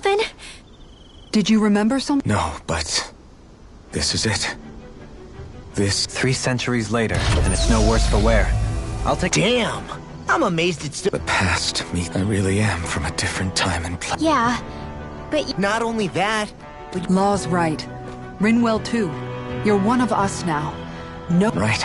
Alphen? Did you remember some? No, but this is it. This 3 centuries later, and it's no worse for wear. I'll take. Damn! I'm amazed it's still. the past me. I really am from a different time and place. Yeah, but Not only that, but Law's right. Rinwell too. You're one of us now. No. Right.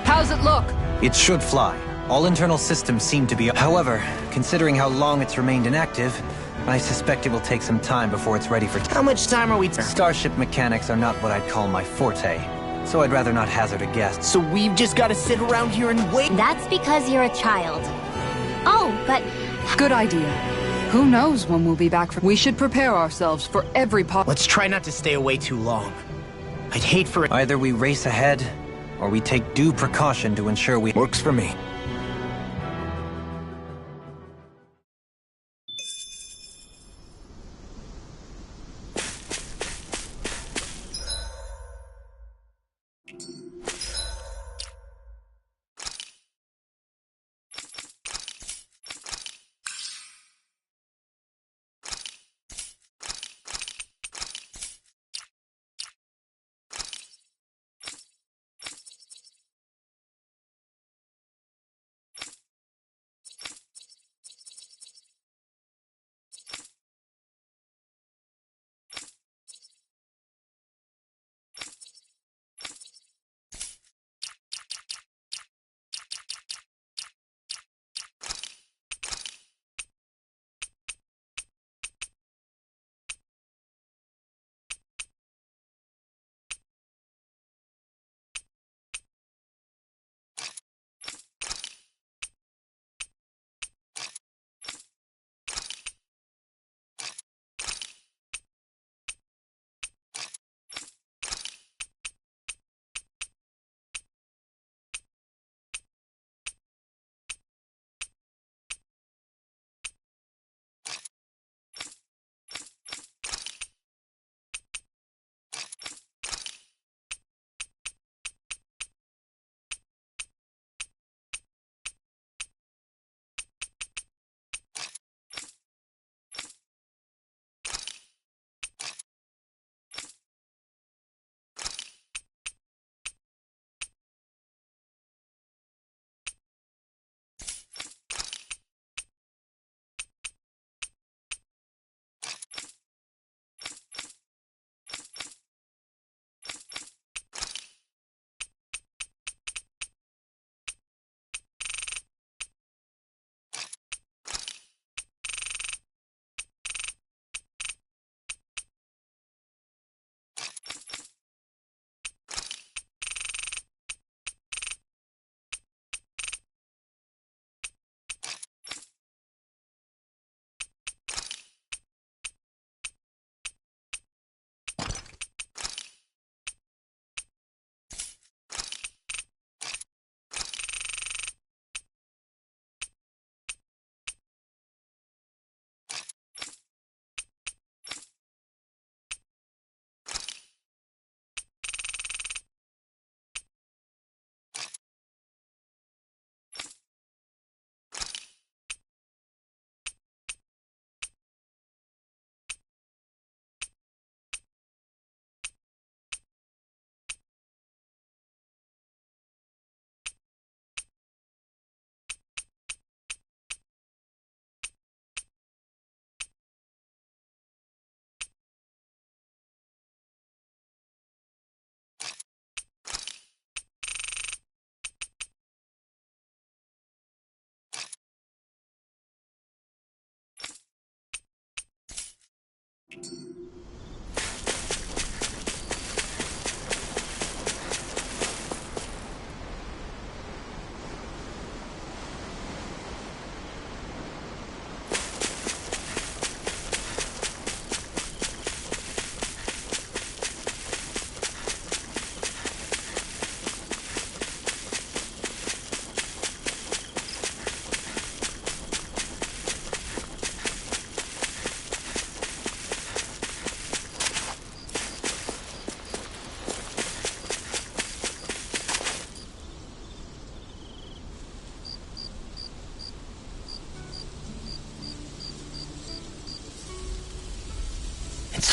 How's it look? It should fly. All internal systems seem to be. However, considering how long it's remained inactive, I suspect it will take some time before it's ready for. how much time are we? Starship mechanics are not what I'd call my forte, so I'd rather not hazard a guess. So we've just got to sit around here and wait. that's because you're a child. Oh, but Good idea. Who knows when we'll be back from... We should prepare ourselves for every Let's try not to stay away too long. I'd hate for it. Either we race ahead, or we take due precaution to ensure we. Works for me.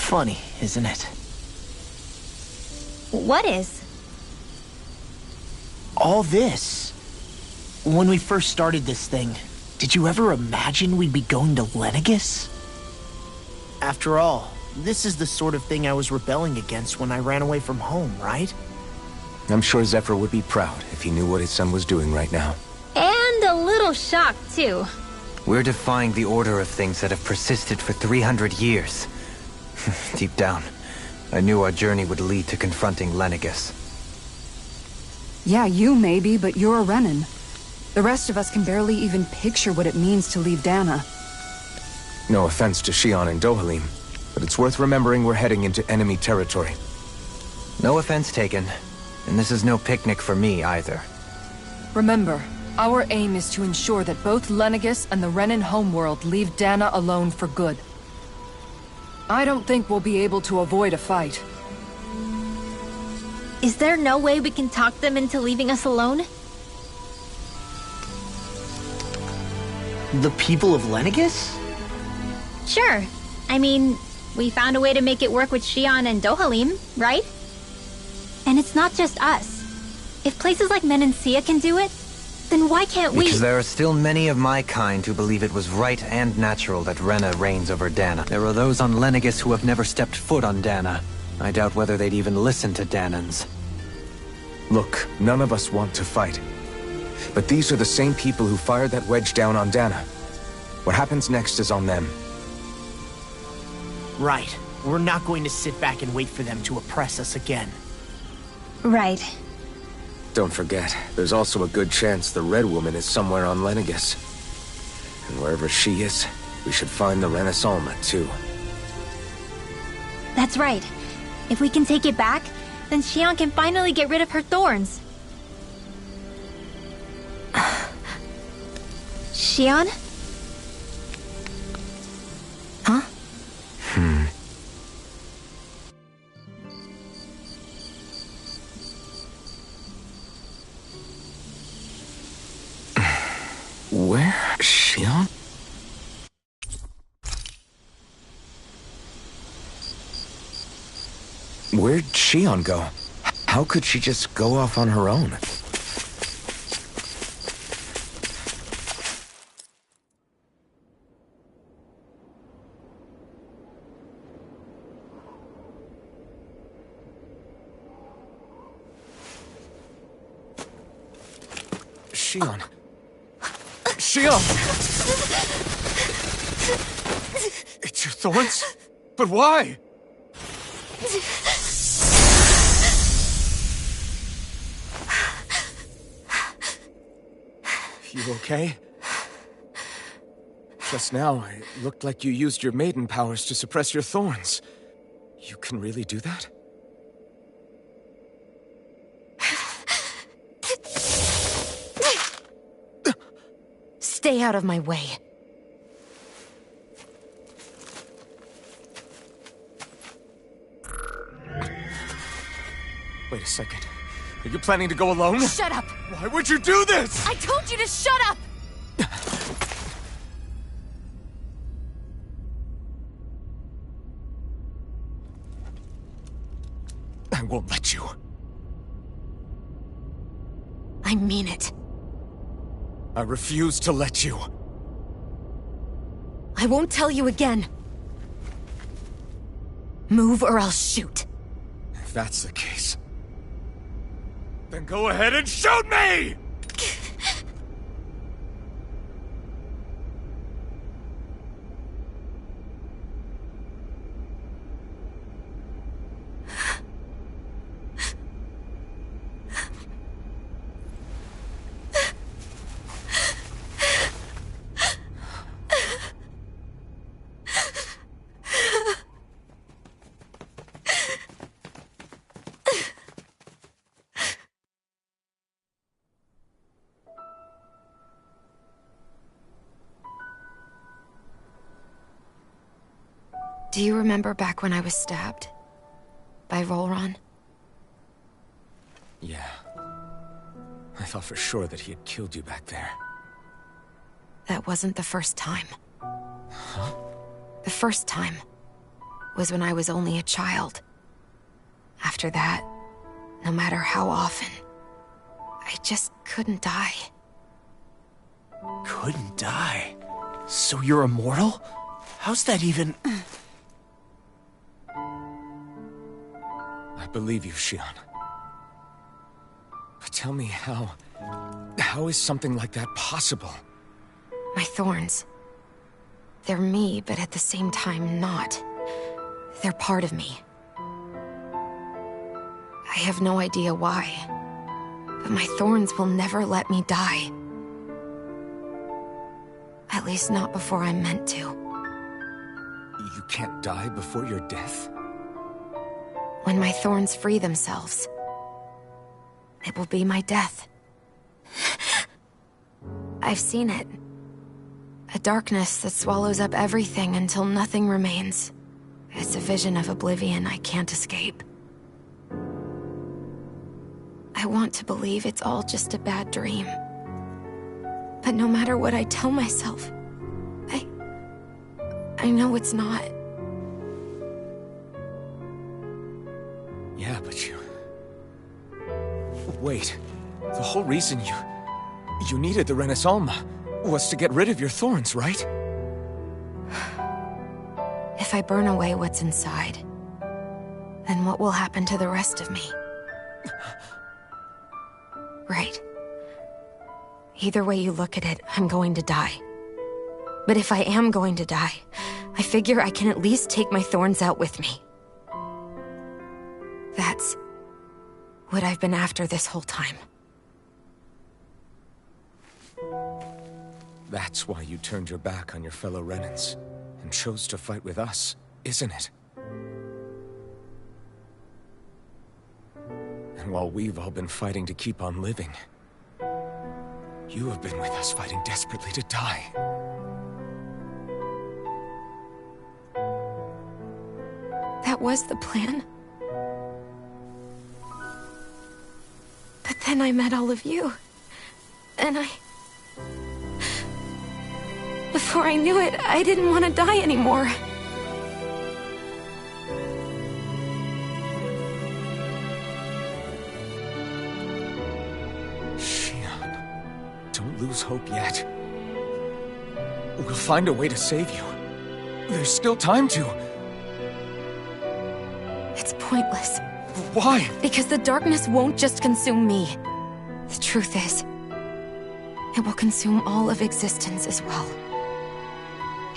funny, isn't it? What is? All this. When we first started this thing, did you ever imagine we'd be going to Lenegis? After all, this is the sort of thing I was rebelling against when I ran away from home, right? I'm sure Zephyr would be proud if he knew what his son was doing right now. And a little shocked, too. We're defying the order of things that have persisted for 300 years. Deep down, I knew our journey would lead to confronting Lenegis. Yeah, you maybe, but you're a Renan. The rest of us can barely even picture what it means to leave Dana. No offense to Shion and Dohalim, but it's worth remembering we're heading into enemy territory. No offense taken, and this is no picnic for me either. Remember, our aim is to ensure that both Lenegis and the Renan homeworld leave Dana alone for good. I don't think we'll be able to avoid a fight. Is there no way we can talk them into leaving us alone? The people of Lenegis? Sure. I mean, we found a way to make it work with Shion and Dohalim, right? And it's not just us. If places like Menancia can do it, then why can't we? Because there are still many of my kind who believe it was right and natural that Rena reigns over Dana. There are those on Lenegis who have never stepped foot on Dana. I doubt whether they'd even listen to Danans. Look, none of us want to fight. But these are the same people who fired that wedge down on Dana. What happens next is on them. Right. We're not going to sit back and wait for them to oppress us again. Right. Don't forget, there's also a good chance the Red Woman is somewhere on Lenegis. And wherever she is, we should find the Renaissance too. That's right. If we can take it back, then Shion can finally get rid of her thorns. Shion? Huh? Where? Shion? Where'd Shion go? How could she just go off on her own? Shion. Shion! It's your thorns? But why? You okay? Just now, it looked like you used your maiden powers to suppress your thorns. You can really do that? Stay out of my way. Wait a second. Are you planning to go alone? Shut up! Why would you do this? I told you to shut up! I won't let you. I mean it. I refuse to let you. I won't tell you again. Move or I'll shoot. If that's the case, then go ahead and shoot me! Do you remember back when I was stabbed? By Volron? Yeah. I thought for sure that he had killed you back there. That wasn't the first time. The first time was when I was only a child. After that, no matter how often, I just couldn't die. Couldn't die? So you're immortal? How's that even... I believe you, Shion. But tell me how is something like that possible? My thorns. They're me, but at the same time not. They're part of me. I have no idea why, but my thorns will never let me die. At least not before I'm meant to. You can't die before your death? When my thorns free themselves, it will be my death. I've seen it. A darkness that swallows up everything until nothing remains. It's a vision of oblivion I can't escape. I want to believe it's all just a bad dream. But no matter what I tell myself, I know it's not. Yeah, but you... Wait. The whole reason you needed the Renaissalma was to get rid of your thorns, right? If I burn away what's inside, then what will happen to the rest of me? Right. Either way you look at it, I'm going to die. But if I am going to die, I figure I can at least take my thorns out with me. That's what I've been after this whole time. That's why you turned your back on your fellow Renans and chose to fight with us, isn't it? And while we've all been fighting to keep on living, you have been with us fighting desperately to die. That was the plan. But then I met all of you. And before I knew it, I didn't want to die anymore. Shion, don't lose hope yet. We'll find a way to save you. There's still time to. It's pointless. Why? Because the darkness won't just consume me. The truth is, it will consume all of existence as well.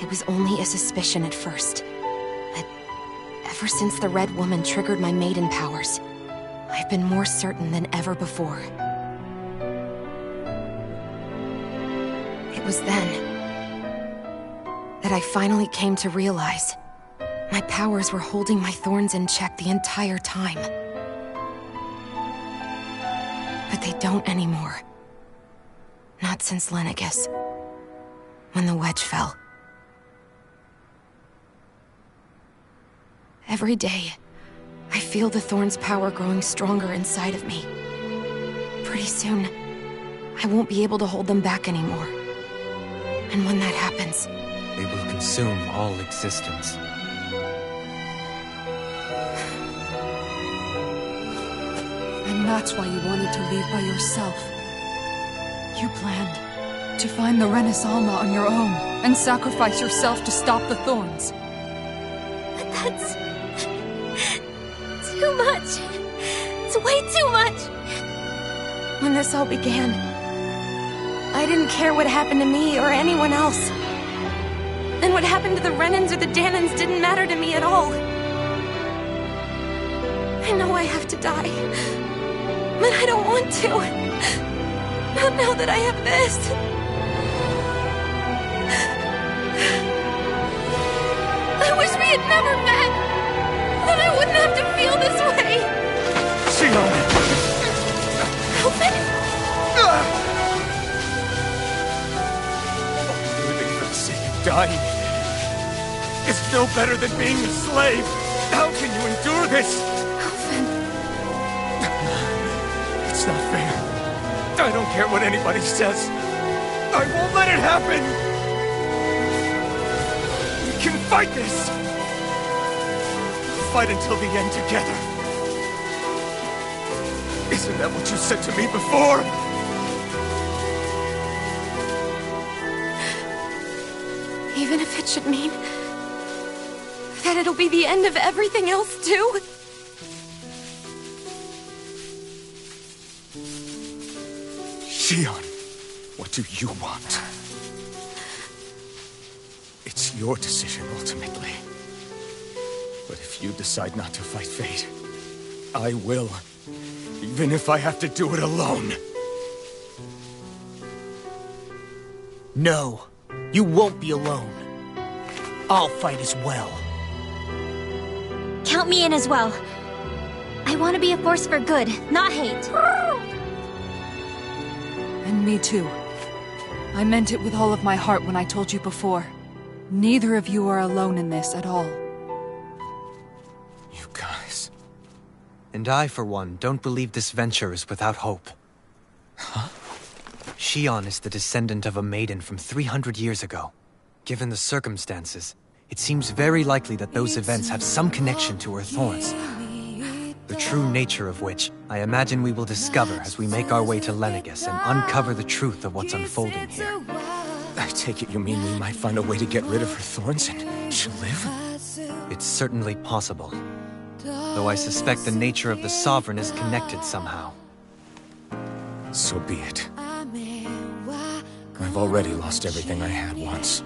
It was only a suspicion at first, but ever since the Red Woman triggered my maiden powers, I've been more certain than ever before. It was then that I finally came to realize my powers were holding my thorns in check the entire time. But they don't anymore. Not since Lenegis, when the wedge fell. Every day, I feel the thorn's power growing stronger inside of me. Pretty soon, I won't be able to hold them back anymore. And when that happens, they will consume all existence. And that's why you wanted to leave by yourself. You planned to find the Renaissalma on your own and sacrifice yourself to stop the thorns. But that's... too much. It's way too much. When this all began, I didn't care what happened to me or anyone else. And what happened to the Renans or the Dahnans didn't matter to me at all. I know I have to die, but I don't want to. Not now that I have this. I wish we had never met. Then I wouldn't have to feel this way. Shion! Open. Living for the sake of dying is no better than being a slave. How can you endure this? It's not fair. I don't care what anybody says. I won't let it happen! We can fight this! fight until the end together. Isn't that what you said to me before? Even if it should mean that it'll be the end of everything else, too? Shion, what do you want? It's your decision, ultimately. But if you decide not to fight fate, I will. Even if I have to do it alone. No, you won't be alone. I'll fight as well. Count me in as well. I want to be a force for good, not hate. And me too. I meant it with all of my heart when I told you before. Neither of you are alone in this at all. You guys... And I, for one, don't believe this venture is without hope. Huh? Shion is the descendant of a maiden from 300 years ago. Given the circumstances, it seems very likely that those events have some connection to her thorns. The true nature of which, I imagine we will discover as we make our way to Lenegis and uncover the truth of what's unfolding here. I take it you mean we might find a way to get rid of her thorns and she'll live? It's certainly possible. Though I suspect the nature of the Sovereign is connected somehow. So be it. I've already lost everything I had once.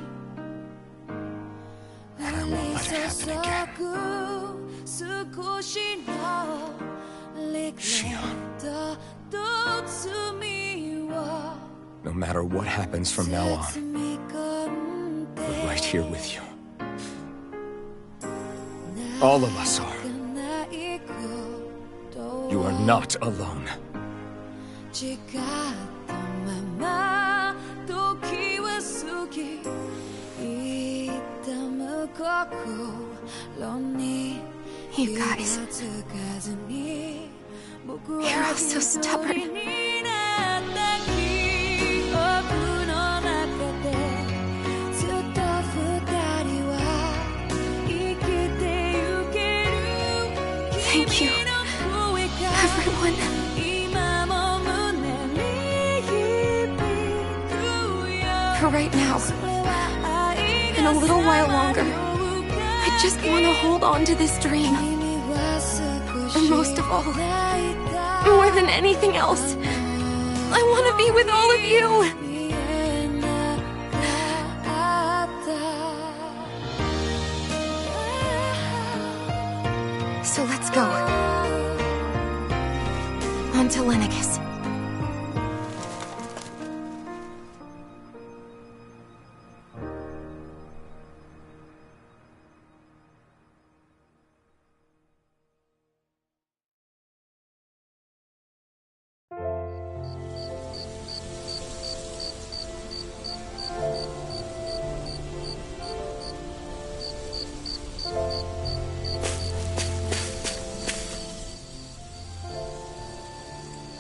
And I won't let it happen again. Shion. No matter what happens from now on, we're right here with you. All of us are. You are not alone. You guys... You're all so stubborn. Thank you, everyone. For right now, and a little while longer, I just want to hold on to this dream. And most of all, more than anything else, I want to be with all of you. So let's go. On to Lenegis.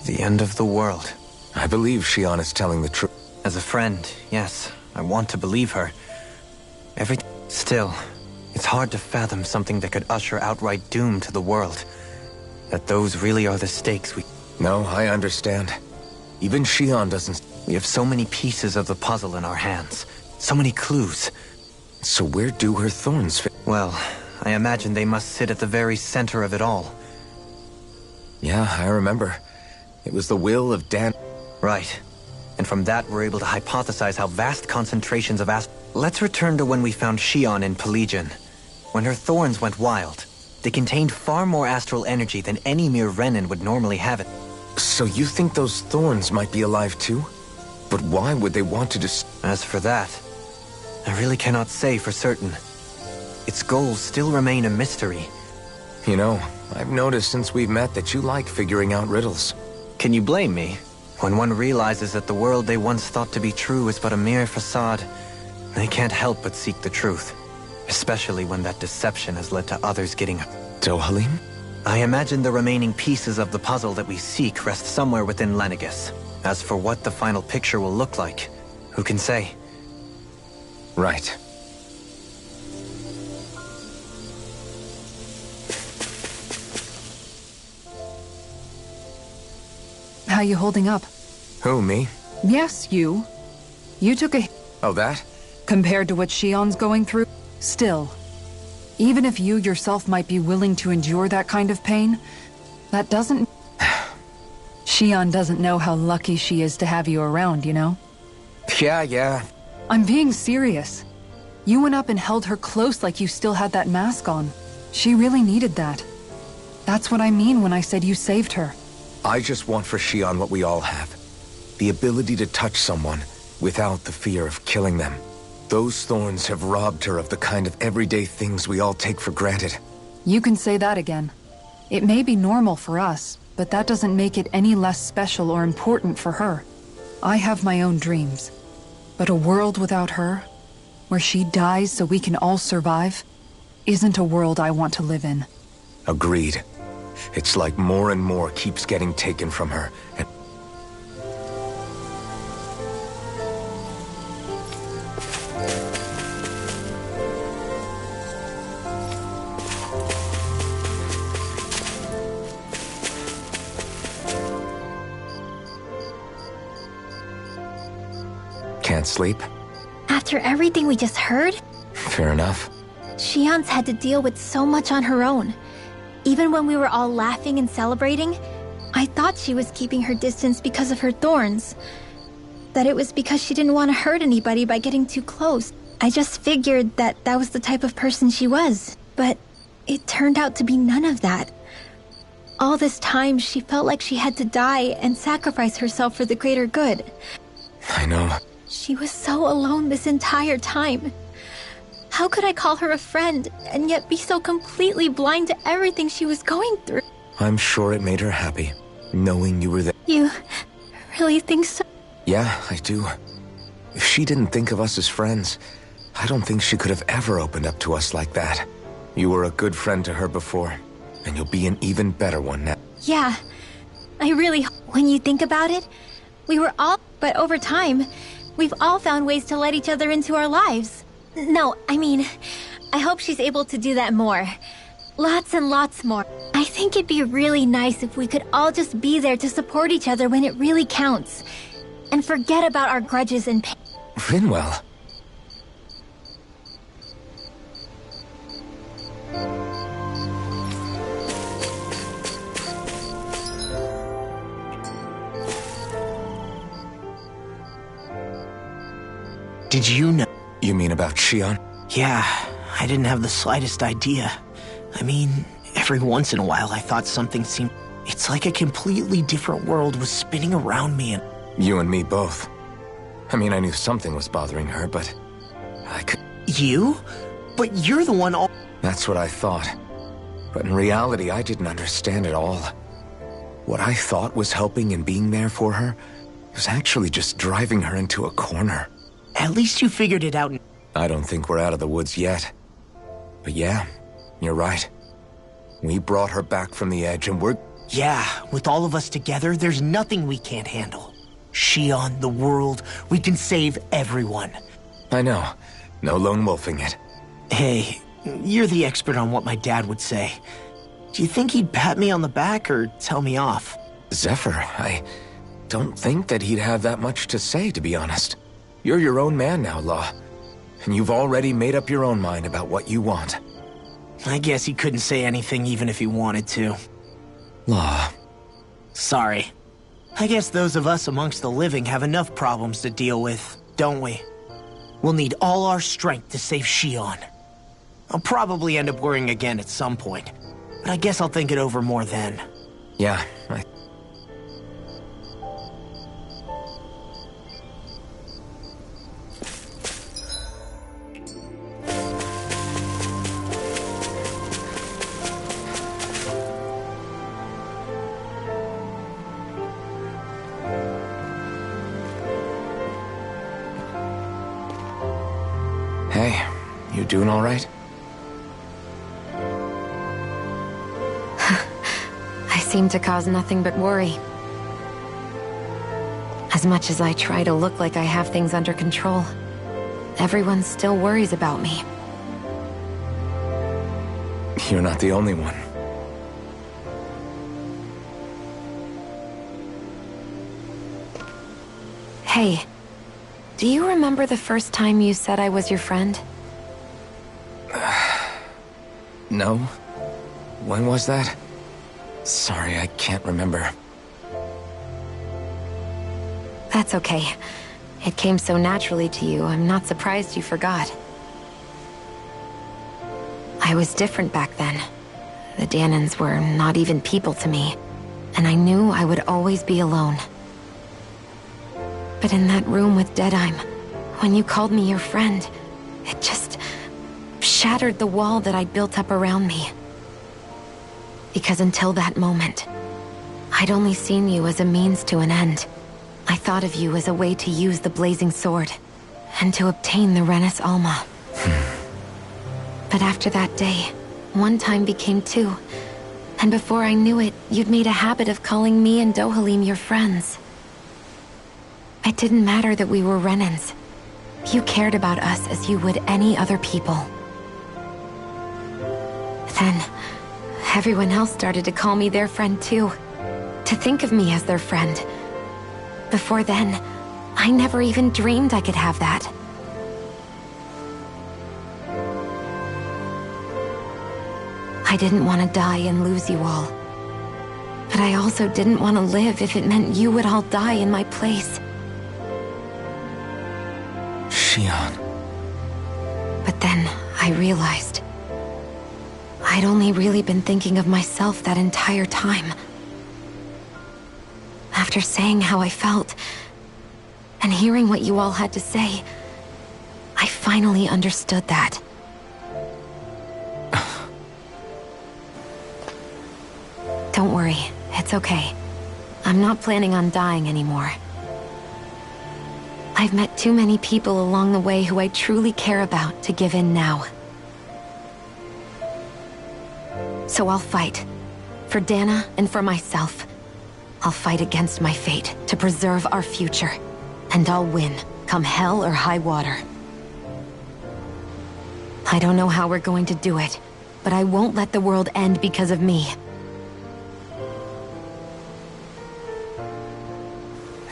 The end of the world. I believe Shion is telling the truth. As a friend, yes, I want to believe her. Still, it's hard to fathom something that could usher outright doom to the world. That those really are the stakes we... No, I understand. Even Shion doesn't... We have so many pieces of the puzzle in our hands. So many clues. So where do her thorns fit? Well, I imagine they must sit at the very center of it all. Yeah, I remember. It was the will of Dan... Right. And from that we're able to hypothesize how vast concentrations of Let's return to when we found Shion in Pelegion. When her thorns went wild, they contained far more astral energy than any mere Renin would normally have it. So you think those thorns might be alive too? But why would they want to As for that, I really cannot say for certain. Its goals still remain a mystery. You know, I've noticed since we've met that you like figuring out riddles. Can you blame me? When one realizes that the world they once thought to be true is but a mere facade, they can't help but seek the truth. Especially when that deception has led to others getting... Dohalim? I imagine the remaining pieces of the puzzle that we seek rest somewhere within Lenegis. As for what the final picture will look like, who can say? Right. how you holding up? Who, me? Yes, you. You took a... Oh, that? Compared to what Shion's going through? Still. Even if you yourself might be willing to endure that kind of pain, that doesn't... Shion doesn't know how lucky she is to have you around, you know? Yeah. I'm being serious. You went up and held her close like you still had that mask on. She really needed that. That's what I mean when I said you saved her. I just want for Shion what we all have. The ability to touch someone without the fear of killing them. Those thorns have robbed her of the kind of everyday things we all take for granted. You can say that again. It may be normal for us, but that doesn't make it any less special or important for her. I have my own dreams. But a world without her, where she dies so we can all survive, isn't a world I want to live in. Agreed. It's like more and more keeps getting taken from her, and... Can't sleep? After everything we just heard, Fair enough. Shion's had to deal with so much on her own. Even when we were all laughing and celebrating, I thought she was keeping her distance because of her thorns. That it was because she didn't want to hurt anybody by getting too close. I just figured that that was the type of person she was. But it turned out to be none of that. All this time, she felt like she had to die and sacrifice herself for the greater good. I know. She was so alone this entire time. How could I call her a friend and yet be so completely blind to everything she was going through? I'm sure it made her happy, knowing you were there. You really think so? Yeah, I do. If she didn't think of us as friends, I don't think she could have ever opened up to us like that. You were a good friend to her before, and you'll be an even better one now. Yeah, I really... When you think about it, we were all... But over time, we've all found ways to let each other into our lives. No, I mean, I hope she's able to do that more. Lots and lots more. I think it'd be really nice if we could all just be there to support each other when it really counts. And forget about our grudges and pain. Rinwell. Did you know? You mean about Shion? Yeah, I didn't have the slightest idea. I mean, every once in a while I thought something seemed... It's like a completely different world was spinning around me and... You and me both. I mean, I knew something was bothering her, but... I could... You? But you're the one all... That's what I thought. But in reality, I didn't understand it all. What I thought was helping and being there for her was actually just driving her into a corner. At least you figured it out. I don't think we're out of the woods yet. But yeah, you're right. We brought her back from the edge and we're... Yeah, with all of us together, there's nothing we can't handle. Shion, the world, we can save everyone. I know. No lone wolfing it. Hey, you're the expert on what my dad would say. Do you think he'd pat me on the back or tell me off? Zephyr, I don't think that he'd have that much to say, to be honest. You're your own man now, Law. And you've already made up your own mind about what you want. I guess he couldn't say anything even if he wanted to. Law. Sorry. I guess those of us amongst the living have enough problems to deal with, don't we? We'll need all our strength to save Shion. I'll probably end up worrying again at some point, but I guess I'll think it over more then. Yeah, Hey, you doing all right? I seem to cause nothing but worry. As much as I try to look like I have things under control, everyone still worries about me. You're not the only one. Hey, do you remember the first time you said I was your friend? No? When was that? Sorry, I can't remember. That's okay. It came so naturally to you, I'm not surprised you forgot. I was different back then. The Dahnans were not even people to me, and I knew I would always be alone. But in that room with Deadheim, when you called me your friend, it just shattered the wall that I'd built up around me. Because until that moment, I'd only seen you as a means to an end. I thought of you as a way to use the Blazing Sword, and to obtain the Renis Alma. But after that day, one time became two, and before I knew it, you'd made a habit of calling me and Dohalim your friends. It didn't matter that we were Renans. You cared about us as you would any other people. Then, everyone else started to call me their friend too, to think of me as their friend. Before then, I never even dreamed I could have that. I didn't want to die and lose you all. But I also didn't want to live if it meant you would all die in my place. Shionne. But then I realized I'd only really been thinking of myself that entire time. After saying how I felt, and hearing what you all had to say, I finally understood that. Don't worry, it's okay. I'm not planning on dying anymore. I've met too many people along the way who I truly care about to give in now. So I'll fight. For Dana and for myself. I'll fight against my fate to preserve our future. And I'll win, come hell or high water. I don't know how we're going to do it, but I won't let the world end because of me.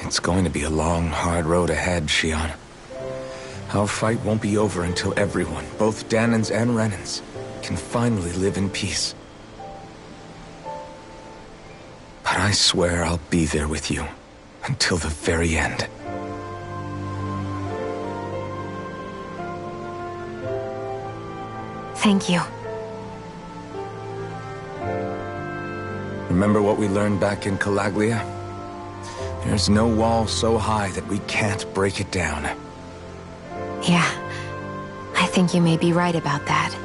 It's going to be a long, hard road ahead, Shionne. Our fight won't be over until everyone, both Dahnans and Renans, can finally live in peace. But I swear I'll be there with you, until the very end. Thank you. Remember what we learned back in Calaglia? There's no wall so high that we can't break it down. Yeah, I think you may be right about that.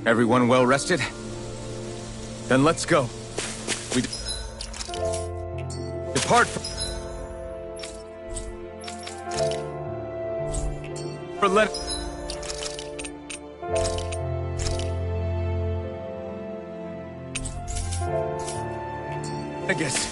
Everyone well rested? Then let's go. We depart for let. I guess.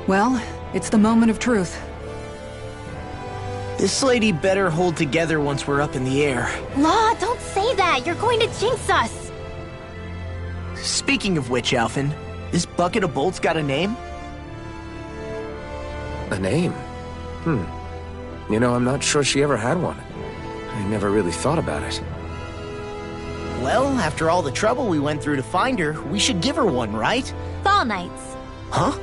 Well, it's the moment of truth. This lady better hold together once we're up in the air. Law, don't say that! You're going to jinx us! Speaking of which, Alphen, this bucket of bolts got a name? A name? You know, I'm not sure she ever had one. I never really thought about it. Well, after all the trouble we went through to find her, we should give her one, right? Fall Knights. Huh?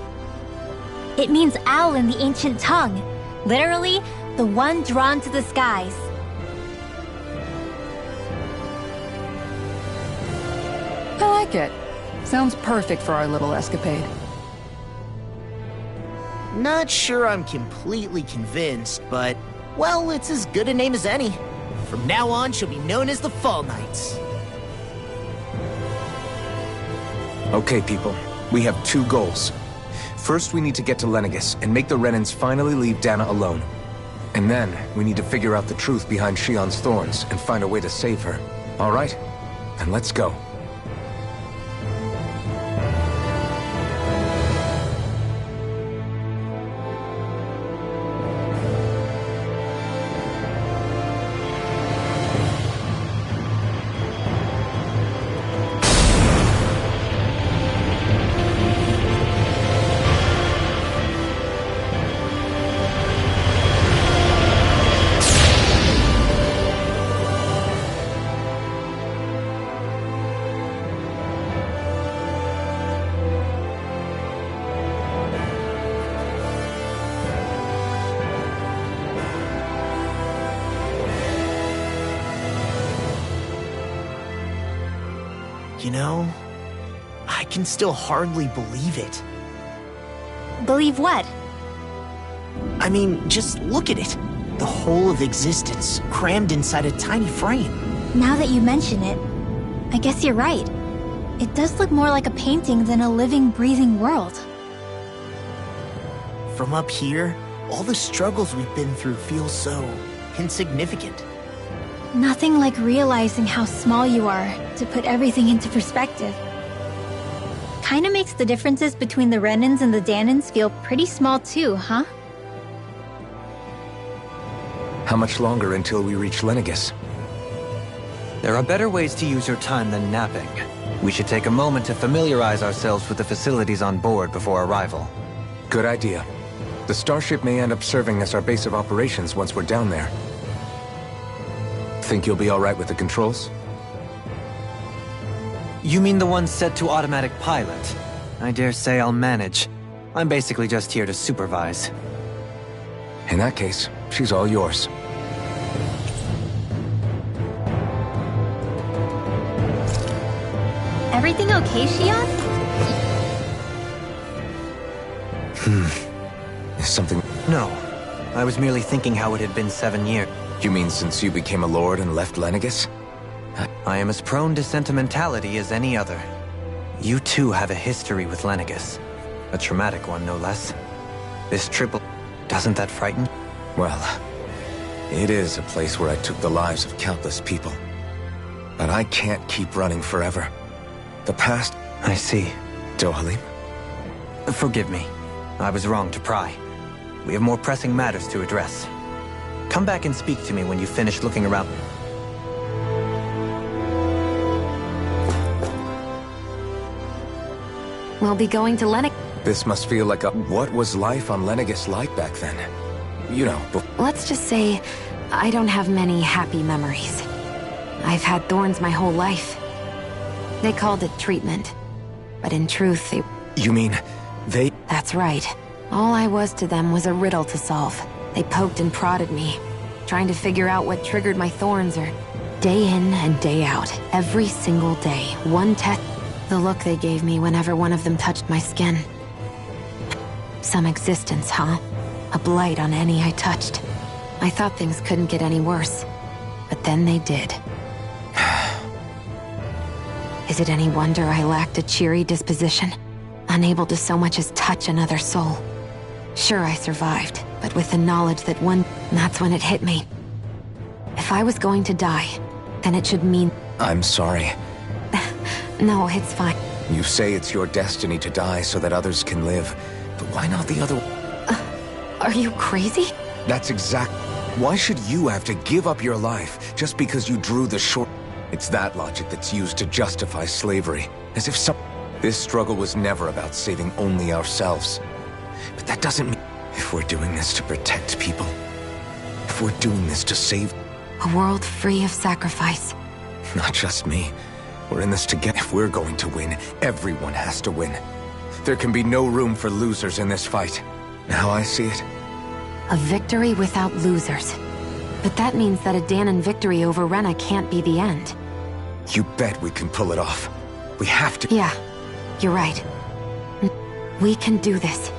It means owl in the ancient tongue. Literally, the one drawn to the skies. I like it. Sounds perfect for our little escapade. Not sure I'm completely convinced, but, well, it's as good a name as any. From now on, she'll be known as the Fall Knights. Okay, people. We have two goals. First, we need to get to Lenegis and make the Renans finally leave Dana alone. And then, we need to figure out the truth behind Shionne's thorns and find a way to save her. All right? Then let's go. You know, I can still hardly believe it. Believe what? I mean, just look at it. The whole of existence, crammed inside a tiny frame. Now that you mention it, I guess you're right. It does look more like a painting than a living, breathing world. From up here, all the struggles we've been through feel so insignificant. Nothing like realizing how small you are to put everything into perspective. Kinda makes the differences between the Renans and the Dahnans feel pretty small too, huh? How much longer until we reach Lenegis? There are better ways to use your time than napping. We should take a moment to familiarize ourselves with the facilities on board before arrival. Good idea. The starship may end up serving as our base of operations once we're down there. Think you'll be all right with the controls? You mean the one set to automatic pilot? I dare say I'll manage. I'm basically just here to supervise. In that case, she's all yours. Everything okay, Shionne? Is something... No. I was merely thinking how it had been 7 years. You mean since you became a lord and left Lenegis? I am as prone to sentimentality as any other. You too have a history with Lenegis. A traumatic one, no less. This triple... Doesn't that frighten you? Well, it is a place where I took the lives of countless people. But I can't keep running forever. The past... I see. Dohalim? Forgive me. I was wrong to pry. We have more pressing matters to address. Come back and speak to me when you finish looking around. We'll be going to Lenegis. This must feel like a... What was life on Lenegis like back then? You know, Let's just say, I don't have many happy memories. I've had thorns my whole life. They called it treatment. But in truth, You mean, they... That's right. All I was to them was a riddle to solve. They poked and prodded me, trying to figure out what triggered my thorns, or... Day in and day out, every single day, one test... The look they gave me whenever one of them touched my skin. Some existence, huh? A blight on any I touched. I thought things couldn't get any worse. But then they did. Is it any wonder I lacked a cheery disposition? Unable to so much as touch another soul. Sure, I survived, but with the knowledge that that's when it hit me. If I was going to die, then it should mean... I'm sorry. No, it's fine. You say it's your destiny to die so that others can live. But why not the other... Are you crazy? That's exact... Why should you have to give up your life just because you drew the short... It's that logic that's used to justify slavery. As if some... This struggle was never about saving only ourselves. But that doesn't mean... If we're doing this to protect people... If we're doing this to save... A world free of sacrifice. Not just me. We're in this together. If we're going to win, everyone has to win. There can be no room for losers in this fight. How I see it. A victory without losers. But that means that a Dahnan victory over Rena can't be the end. You bet we can pull it off. We have to. Yeah, You're right. We can do this.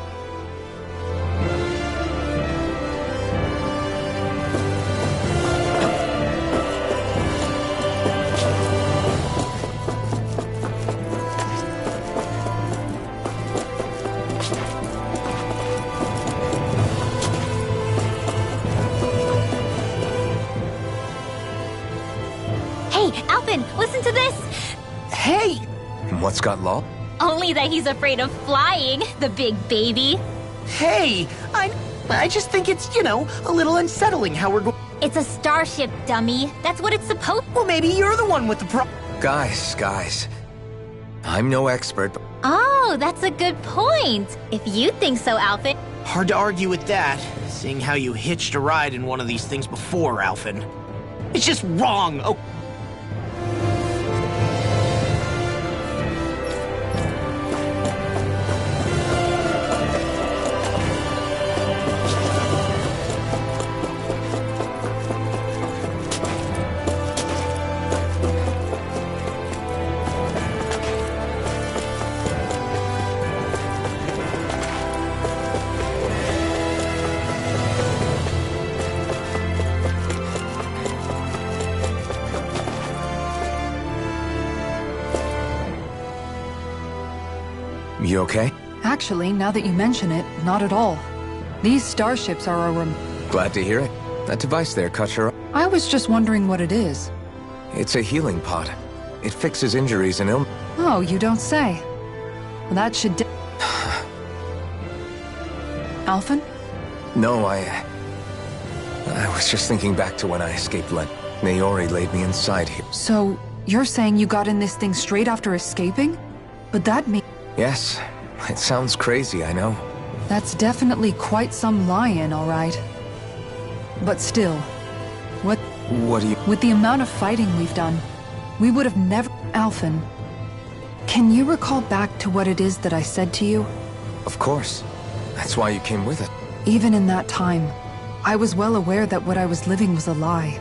Hey, Alphen, listen to this! Hey! What's got Law? Only that he's afraid of flying, the big baby. Hey! I just think it's, a little unsettling how we're going. It's a starship, dummy. That's what it's supposed. Well, maybe you're the one with the Guys. I'm no expert, but Oh, that's a good point. If you think so, Alphen. Hard to argue with that, seeing how you hitched a ride in one of these things before, Alphen. It's just wrong. Oh. you okay? Actually, now that you mention it, not at all. These starships are a Glad to hear it. That device there cut your... I was just wondering what it is. It's a healing pod. It fixes injuries and illness. Oh, you don't say. Well, that should Alphen? No, I was just thinking back to when I escaped Len. Naori laid me inside here. So, you're saying you got in this thing straight after escaping? But that means... Yes. It sounds crazy, I know. That's definitely quite some lie-in, all right. But still, What do you... with the amount of fighting we've done, we would have never... Alphen, can you recall back to what it is that I said to you? Of course. That's why you came with it. Even in that time, I was well aware that what I was living was a lie.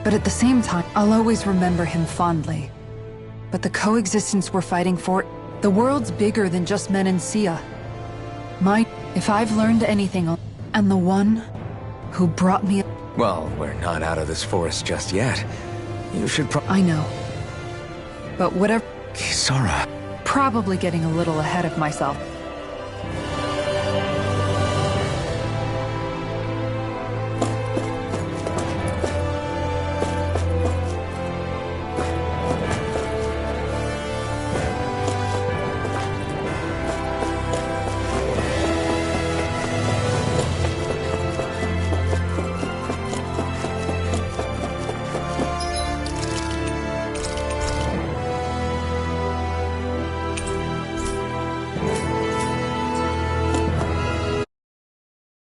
But at the same time, I'll always remember him fondly. But the coexistence we're fighting for, the world's bigger than just Menancia. If I've learned anything, and the one who brought me... Well, we're not out of this forest just yet. You should I know. But whatever... Kisara. Probably getting a little ahead of myself.